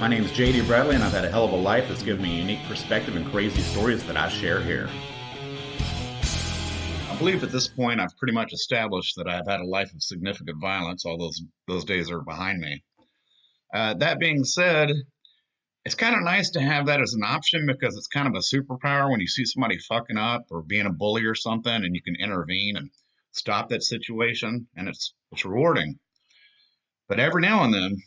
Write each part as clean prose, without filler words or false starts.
My name is JD Bradley, and I've had a hell of a life that's given me a unique perspective and crazy stories that I share here. I believe at this point I've pretty much established that I've had a life of significant violence. All those days are behind me. That being said, it's kind of nice to have that as an option because it's kind of a superpower when you see somebody fucking up or being a bully or something, and you can intervene and stop that situation, and it's rewarding. But every now and then,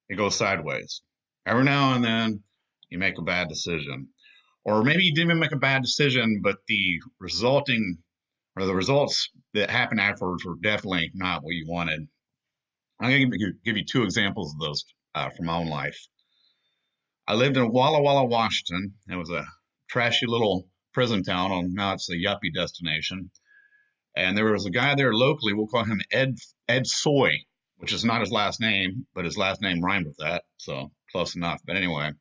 it goes sideways. Every now and then, you make a bad decision. Or maybe you didn't even make a bad decision, but the results that happened afterwards were definitely not what you wanted. I'm going to give you two examples of those from my own life. I lived in Walla Walla, Washington. It was a trashy little prison town. Now it's a yuppie destination. And there was a guy there locally. We'll call him Ed Soy, which is not his last name, but his last name rhymed with that, so close enough. But anyway,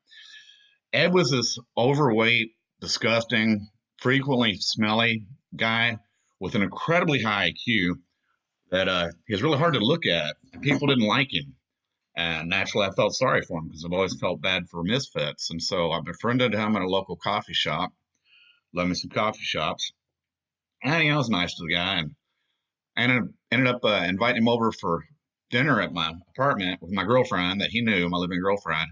Ed was this overweight, disgusting, frequently smelly guy with an incredibly high IQ that he was really hard to look at, and people didn't like him. And naturally, I felt sorry for him because I've always felt bad for misfits. And so I befriended him at a local coffee shop. Love me some coffee shops. And I was nice to the guy, and I ended up inviting him over for dinner at my apartment with my girlfriend that he knew, my living girlfriend.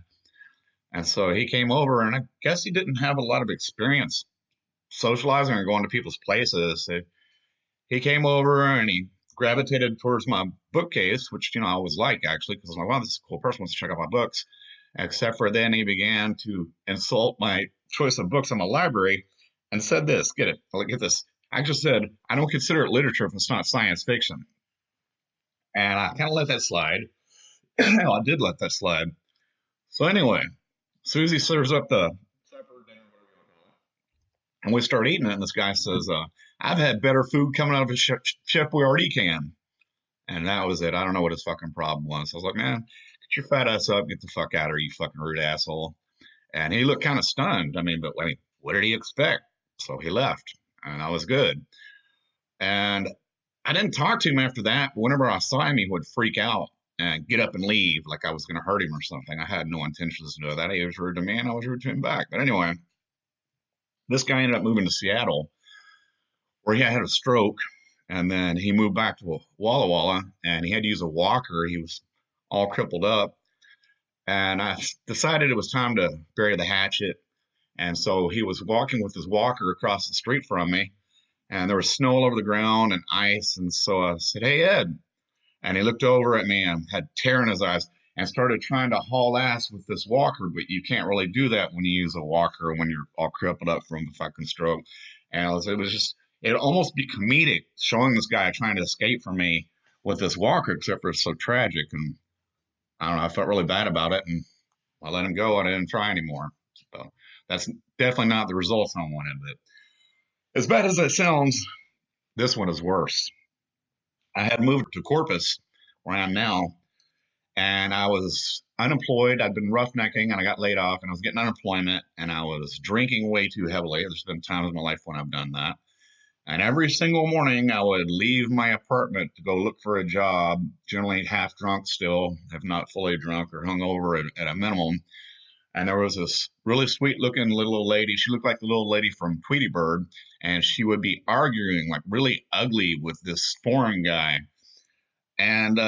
And so he came over, and I guess he didn't have a lot of experience socializing or going to people's places. So he came over and he gravitated towards my bookcase, which, I always like actually, because I'm like, wow, this is a cool person wants to check out my books. Except for then he began to insult my choice of books in my library and said this, get this. I just said, I don't consider it literature if it's not science fiction. And I kind of let that slide. Hell, I did let that slide. So anyway, Susie serves up the supper, dinner, whatever you want to call it. And we start eating it, and this guy says, I've had better food coming out of a chef we already can. And that was it. I don't know what his fucking problem was. I was like, man, get your fat ass up, get the fuck out of here, you fucking rude asshole. And he looked kind of stunned. But what did he expect? So he left, and I was good. And I didn't talk to him after that, but whenever I saw him, he would freak out and get up and leave like I was going to hurt him or something. I had no intentions to do that. He was rude to me, and I was rude to him back. But anyway, this guy ended up moving to Seattle, where he had a stroke, and then he moved back to Walla Walla, and he had to use a walker. He was all crippled up, and I decided it was time to bury the hatchet. And so he was walking with his walker across the street from me, and there was snow all over the ground and ice. And so I said, hey, Ed. And he looked over at me and had tear in his eyes and started trying to haul ass with this walker. But you can't really do that when you use a walker when you're all crippled up from the fucking stroke. And it almost be comedic showing this guy trying to escape from me with this walker, except for it's so tragic. And I don't know, I felt really bad about it. And I let him go, and I didn't try anymore. So that's definitely not the results I wanted. But as bad as that sounds, this one is worse. I had moved to Corpus, where I am now, and I was unemployed. I'd been roughnecking, and I got laid off, and I was getting unemployment, and I was drinking way too heavily. There's been times in my life when I've done that. And every single morning, I would leave my apartment to go look for a job, generally half drunk still, if not fully drunk or hungover at a minimum. And there was this really sweet-looking little old lady. She looked like the little lady from Tweety Bird, and she would be arguing like really ugly with this foreign guy. And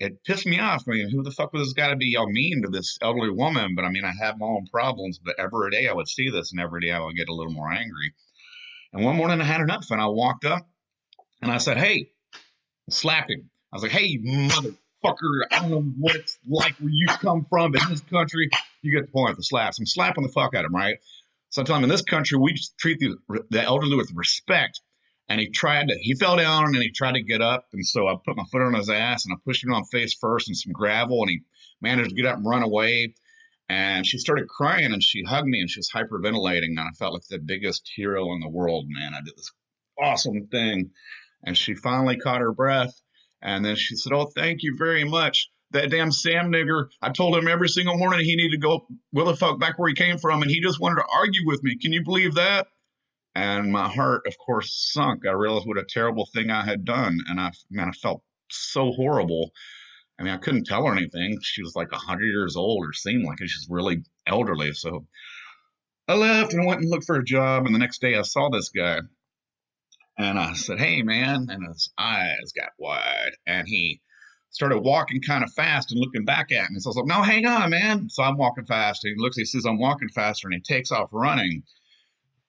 it pissed me off. Who the fuck was this guy to be all mean to this elderly woman? But I have my own problems. But every day I would see this, and every day I would get a little more angry. And one morning I had enough, and I walked up, and I said, hey, slapped him. I was like, hey, motherfucker, I don't know what it's like where you come from, but in this country, you get the point of the slaps. I'm slapping the fuck out of him, right? So I tell him, in this country, we just treat the elderly with respect. And he fell down, and he tried to get up. And so I put my foot on his ass, and I pushed him on face first in some gravel, and he managed to get up and run away. And she started crying, and she hugged me, and she was hyperventilating. And I felt like the biggest hero in the world, man. I did this awesome thing. And she finally caught her breath. And then she said, oh, thank you very much. That damn Sam nigger, I told him every single morning he needed to go the fuck back where he came from, and he just wanted to argue with me. Can you believe that? And my heart, of course, sunk. I realized what a terrible thing I had done, and I felt so horrible. I mean, I couldn't tell her anything. She was like 100 years old, or seemed like it. She's really elderly. So I left and went and looked for a job. And the next day I saw this guy and I said, "Hey, man." And his eyes got wide and he started walking kind of fast and looking back at me. So I was like, "No, hang on, man." So I'm walking fast. And he looks, he says, "I'm walking faster." And he takes off running.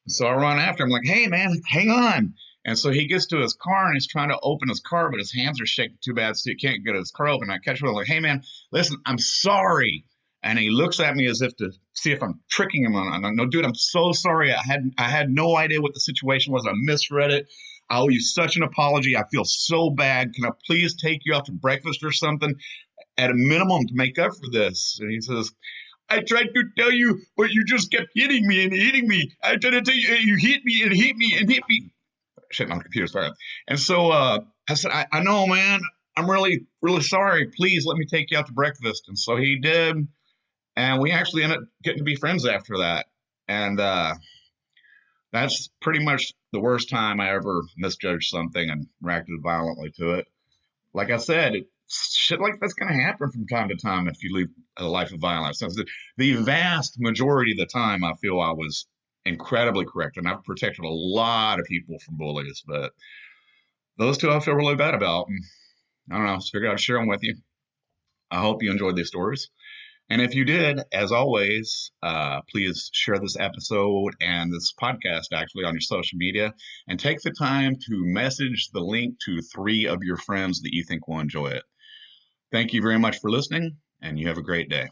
So I run after him, like, "Hey, man, hang on." And so he gets to his car and he's trying to open his car, but his hands are shaking too bad, so he can't get his car open. I catch him, like, "Hey, man, listen, I'm sorry." And he looks at me as if to see if I'm tricking him. I'm like, "No, dude, I'm so sorry. I had no idea what the situation was. I misread it. I owe you such an apology. I feel so bad. Can I please take you out to breakfast or something at a minimum to make up for this?" And he says, "I tried to tell you, but you just kept hitting me and hitting me. I tried to tell you, you hit me and hit me and hit me." Shit, my computer's fired. And so I said, I know, man. I'm really, really sorry. Please let me take you out to breakfast." And so he did. And we actually ended up getting to be friends after that. And that's pretty much the worst time I ever misjudged something and reacted violently to it. Like I said, shit like that's going to happen from time to time if you live a life of violence. So the vast majority of the time, I feel I was incredibly correct, and I've protected a lot of people from bullies. But those two, I feel really bad about. And I don't know. Just figured I'd share them with you. I hope you enjoyed these stories. And if you did, as always, please share this episode and this podcast actually on your social media, and take the time to message the link to 3 of your friends that you think will enjoy it. Thank you very much for listening, and you have a great day.